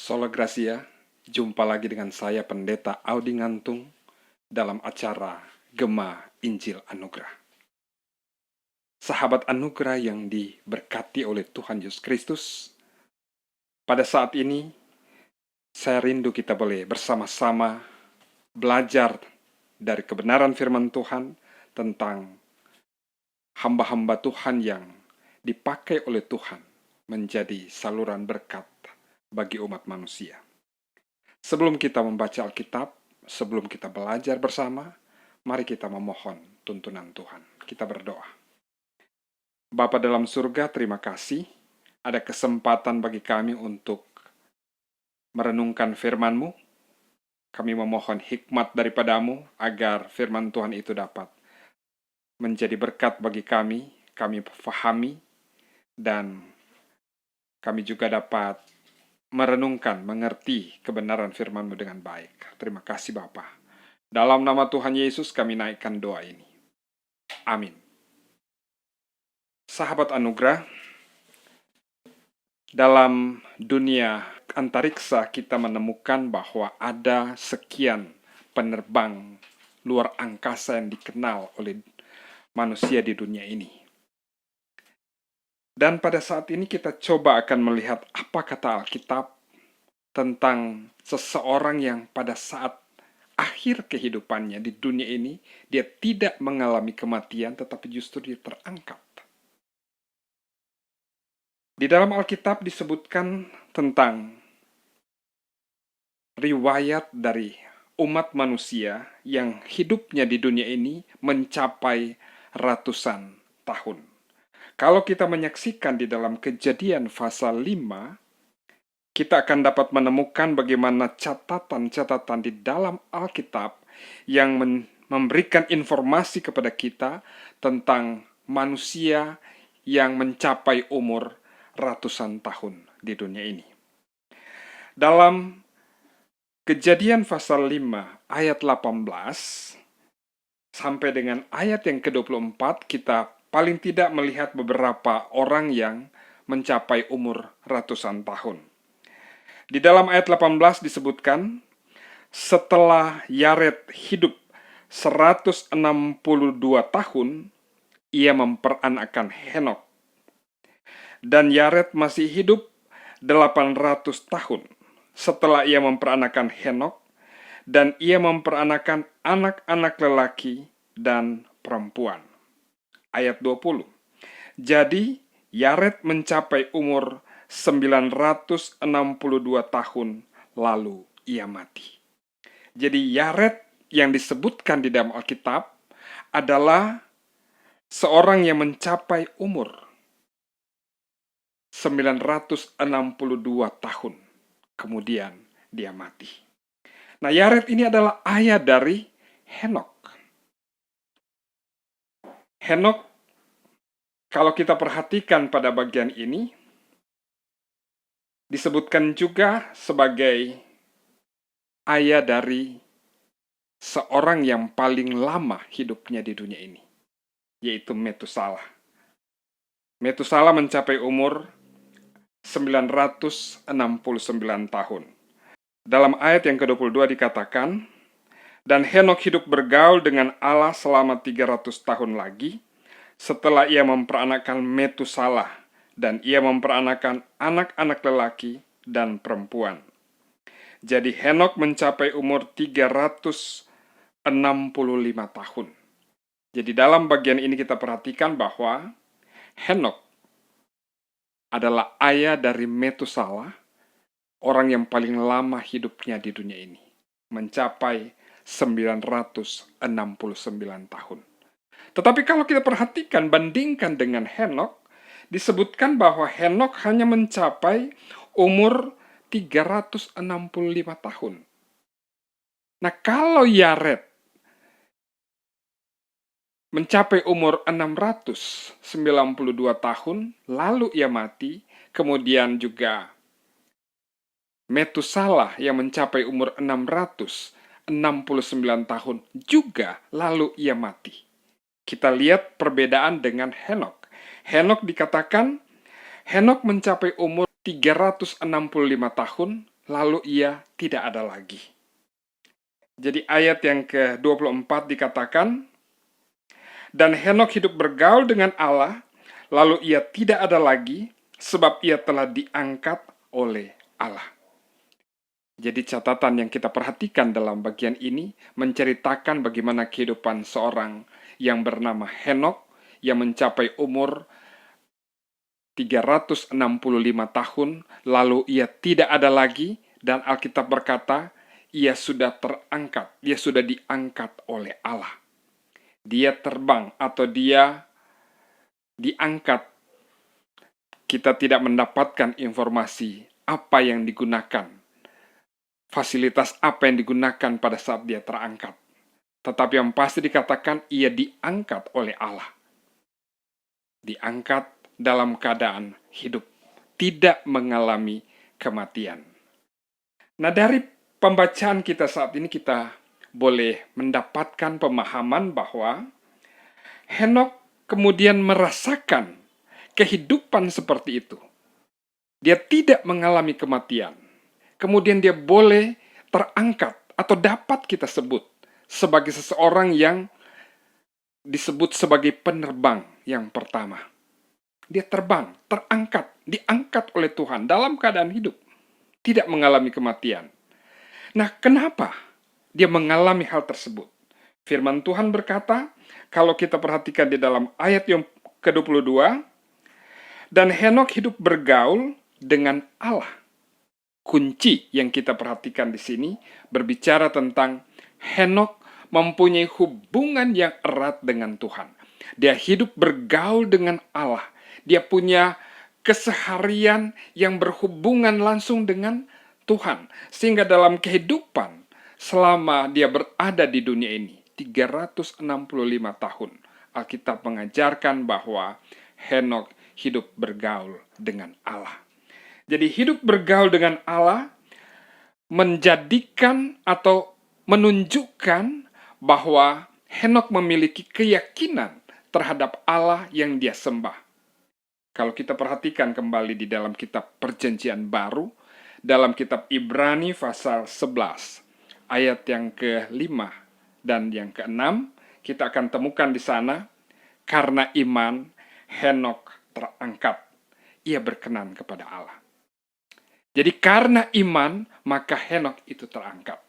Sola Gracia, jumpa lagi dengan saya Pendeta Audi Ngantung dalam acara Gema Injil Anugerah. Sahabat anugerah yang diberkati oleh Tuhan Yesus Kristus, pada saat ini saya rindu kita boleh bersama-sama belajar dari kebenaran firman Tuhan tentang hamba-hamba Tuhan yang dipakai oleh Tuhan menjadi saluran berkat bagi umat manusia. Sebelum kita membaca Alkitab, sebelum kita belajar bersama, mari kita memohon tuntunan Tuhan. Kita berdoa. Bapa dalam surga, terima kasih ada kesempatan bagi kami untuk merenungkan firman-Mu. Kami memohon hikmat daripadamu agar firman Tuhan itu dapat menjadi berkat bagi kami pahami, dan kami juga dapat merenungkan, mengerti kebenaran firman-Mu dengan baik. Terima kasih Bapa. Dalam nama Tuhan Yesus kami naikkan doa ini. Amin. Sahabat anugerah, dalam dunia antariksa kita menemukan bahwa ada sekian penerbang luar angkasa yang dikenal oleh manusia di dunia ini. Dan pada saat ini kita coba akan melihat apa kata Alkitab tentang seseorang yang pada saat akhir kehidupannya di dunia ini, dia tidak mengalami kematian, tetapi justru dia terangkat. Di dalam Alkitab disebutkan tentang riwayat dari umat manusia yang hidupnya di dunia ini mencapai ratusan tahun. Kalau kita menyaksikan di dalam Kejadian pasal 5, kita akan dapat menemukan bagaimana catatan-catatan di dalam Alkitab yang memberikan informasi kepada kita tentang manusia yang mencapai umur ratusan tahun di dunia ini. Dalam Kejadian pasal 5 ayat 18 sampai dengan ayat yang ke-24, kita paling tidak melihat beberapa orang yang mencapai umur ratusan tahun. Di dalam ayat 18 disebutkan, setelah Yared hidup 162 tahun, ia memperanakan Henok. Dan Yared masih hidup 800 tahun setelah ia memperanakan Henok, dan ia memperanakan anak-anak lelaki dan perempuan. Ayat 20. Jadi Yared mencapai umur 962 tahun lalu ia mati. Jadi Yared yang disebutkan di dalam Alkitab adalah seorang yang mencapai umur 962 tahun. Kemudian dia mati. Nah, Yared ini adalah ayah dari Henok. Henok, kalau kita perhatikan pada bagian ini, disebutkan juga sebagai ayah dari seorang yang paling lama hidupnya di dunia ini, yaitu Metusalah. Metusalah mencapai umur 969 tahun. Dalam ayat yang ke-22 dikatakan, dan Henok hidup bergaul dengan Allah selama 300 tahun lagi, setelah ia memperanakan Metusalah, dan ia memperanakan anak-anak lelaki dan perempuan. Jadi Henok mencapai umur 365 tahun. Jadi dalam bagian ini kita perhatikan bahwa Henok adalah ayah dari Metusalah, orang yang paling lama hidupnya di dunia ini, mencapai 969 tahun. Tetapi kalau kita perhatikan, bandingkan dengan Henok, disebutkan bahwa Henok hanya mencapai umur 365 tahun. Nah, kalau Yared mencapai umur 692 tahun, lalu ia mati, kemudian juga Metusalah yang mencapai umur 669 tahun juga lalu ia mati. Kita lihat perbedaan dengan Henok. Henok dikatakan, Henok mencapai umur 365 tahun, lalu ia tidak ada lagi. Jadi ayat yang ke-24 dikatakan, dan Henok hidup bergaul dengan Allah, lalu ia tidak ada lagi, sebab ia telah diangkat oleh Allah. Jadi catatan yang kita perhatikan dalam bagian ini menceritakan bagaimana kehidupan seorang yang bernama Henok yang mencapai umur 365 tahun, lalu ia tidak ada lagi, dan Alkitab berkata, ia sudah terangkat, dia sudah diangkat oleh Allah. Dia terbang atau dia diangkat. Kita tidak mendapatkan informasi apa yang digunakan, fasilitas apa yang digunakan pada saat dia terangkat. Tetapi yang pasti dikatakan, ia diangkat oleh Allah. Diangkat dalam keadaan hidup, tidak mengalami kematian. Nah, dari pembacaan kita saat ini kita boleh mendapatkan pemahaman bahwa Henok kemudian merasakan kehidupan seperti itu. Dia tidak mengalami kematian. Kemudian dia boleh terangkat atau dapat kita sebut sebagai seseorang yang disebut sebagai penerbang yang pertama. Dia terbang, terangkat, diangkat oleh Tuhan dalam keadaan hidup, tidak mengalami kematian. Nah, kenapa dia mengalami hal tersebut? Firman Tuhan berkata, kalau kita perhatikan di dalam ayat yang ke-22, dan Henok hidup bergaul dengan Allah. Kunci yang kita perhatikan di sini berbicara tentang Henok mempunyai hubungan yang erat dengan Tuhan. Dia hidup bergaul dengan Allah. Dia punya keseharian yang berhubungan langsung dengan Tuhan. Sehingga dalam kehidupan selama dia berada di dunia ini, 365 tahun, Alkitab mengajarkan bahwa Henok hidup bergaul dengan Allah. Jadi hidup bergaul dengan Allah menjadikan atau menunjukkan bahwa Henok memiliki keyakinan terhadap Allah yang dia sembah. Kalau kita perhatikan kembali di dalam kitab Perjanjian Baru, dalam kitab Ibrani pasal 11, ayat yang ke-5 dan yang ke-6, kita akan temukan di sana, karena iman Henok terangkat, ia berkenan kepada Allah. Jadi karena iman, maka Henok itu terangkat.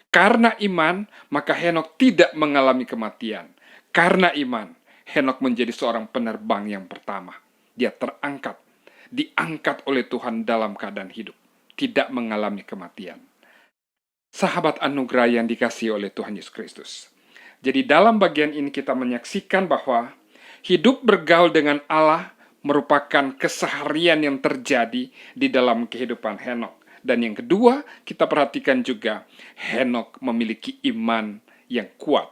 Karena iman, maka Henok tidak mengalami kematian. Karena iman, Henok menjadi seorang penerbang yang pertama. Dia terangkat, diangkat oleh Tuhan dalam keadaan hidup, tidak mengalami kematian. Sahabat anugerah yang dikasihi oleh Tuhan Yesus Kristus. Jadi dalam bagian ini kita menyaksikan bahwa hidup bergaul dengan Allah merupakan keseharian yang terjadi di dalam kehidupan Henok. Dan yang kedua, kita perhatikan juga Henok memiliki iman yang kuat.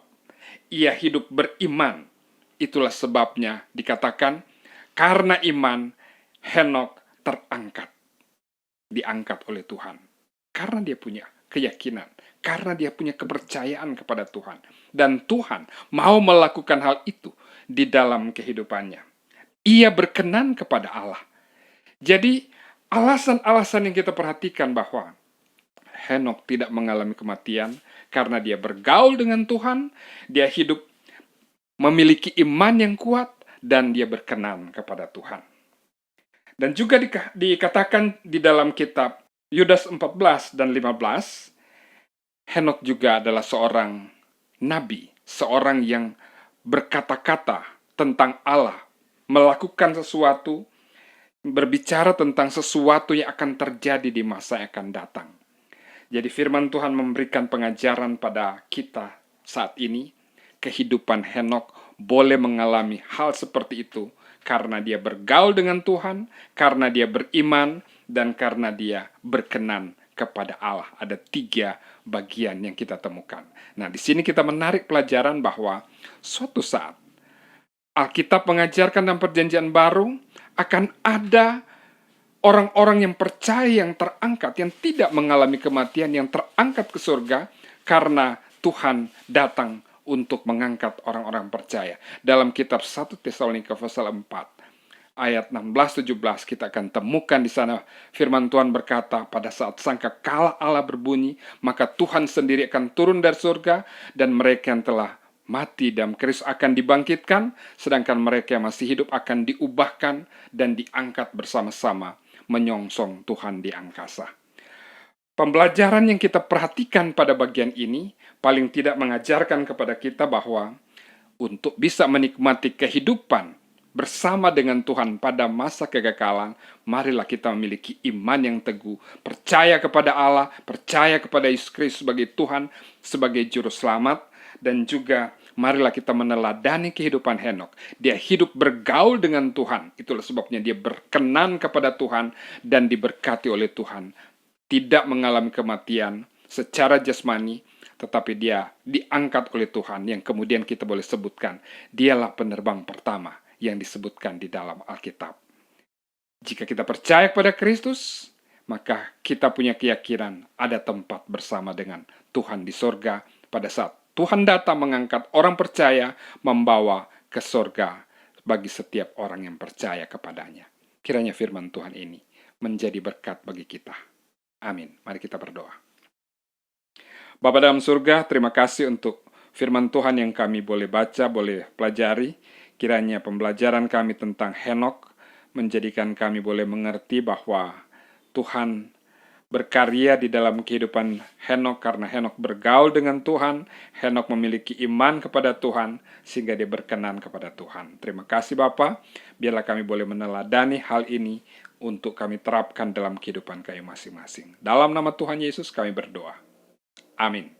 Ia hidup beriman. Itulah sebabnya dikatakan, karena iman Henok terangkat. Diangkat oleh Tuhan. Karena dia punya keyakinan. Karena dia punya kepercayaan kepada Tuhan. Dan Tuhan mau melakukan hal itu di dalam kehidupannya. Ia berkenan kepada Allah. Jadi, alasan-alasan yang kita perhatikan bahwa Henok tidak mengalami kematian karena dia bergaul dengan Tuhan, dia hidup memiliki iman yang kuat, dan dia berkenan kepada Tuhan. Dan juga dikatakan di dalam kitab Yudas 14 dan 15, Henok juga adalah seorang nabi, seorang yang berkata-kata tentang Allah, melakukan sesuatu, berbicara tentang sesuatu yang akan terjadi di masa yang akan datang. Jadi firman Tuhan memberikan pengajaran pada kita saat ini, kehidupan Henok boleh mengalami hal seperti itu karena dia bergaul dengan Tuhan, karena dia beriman, dan karena dia berkenan kepada Allah. Ada 3 bagian yang kita temukan. Nah, di sini kita menarik pelajaran bahwa suatu saat Alkitab mengajarkan dalam Perjanjian Baru akan ada orang-orang yang percaya, yang terangkat, yang tidak mengalami kematian, yang terangkat ke surga karena Tuhan datang untuk mengangkat orang-orang percaya. Dalam kitab 1 Tesalonika pasal 4, ayat 16-17 kita akan temukan di sana firman Tuhan berkata, pada saat sangkakala Allah berbunyi, maka Tuhan sendiri akan turun dari surga dan mereka yang telah mati dalam Kristus akan dibangkitkan, sedangkan mereka yang masih hidup akan diubahkan dan diangkat bersama-sama menyongsong Tuhan di angkasa. Pembelajaran yang kita perhatikan pada bagian ini paling tidak mengajarkan kepada kita bahwa untuk bisa menikmati kehidupan bersama dengan Tuhan pada masa kegagalan, marilah kita memiliki iman yang teguh, percaya kepada Allah, percaya kepada Yesus Kristus sebagai Tuhan, sebagai Juru Selamat, dan juga marilah kita meneladani kehidupan Henokh. Dia hidup bergaul dengan Tuhan, itulah sebabnya dia berkenan kepada Tuhan dan diberkati oleh Tuhan. Tidak mengalami kematian secara jasmani, tetapi dia diangkat oleh Tuhan, yang kemudian kita boleh sebutkan, dialah penerbang pertama yang disebutkan di dalam Alkitab. Jika kita percaya kepada Kristus, maka kita punya keyakinan ada tempat bersama dengan Tuhan di sorga pada saat Tuhan datang mengangkat orang percaya, membawa ke sorga bagi setiap orang yang percaya kepadanya. Kiranya firman Tuhan ini menjadi berkat bagi kita. Amin. Mari kita berdoa. Bapa dalam surga, terima kasih untuk firman Tuhan yang kami boleh baca, boleh pelajari. Kiranya pembelajaran kami tentang Henokh menjadikan kami boleh mengerti bahwa Tuhan berkarya di dalam kehidupan Henokh karena Henokh bergaul dengan Tuhan, Henokh memiliki iman kepada Tuhan sehingga dia berkenan kepada Tuhan. Terima kasih Bapa, biarlah kami boleh meneladani hal ini untuk kami terapkan dalam kehidupan kami masing-masing. Dalam nama Tuhan Yesus kami berdoa. Amin.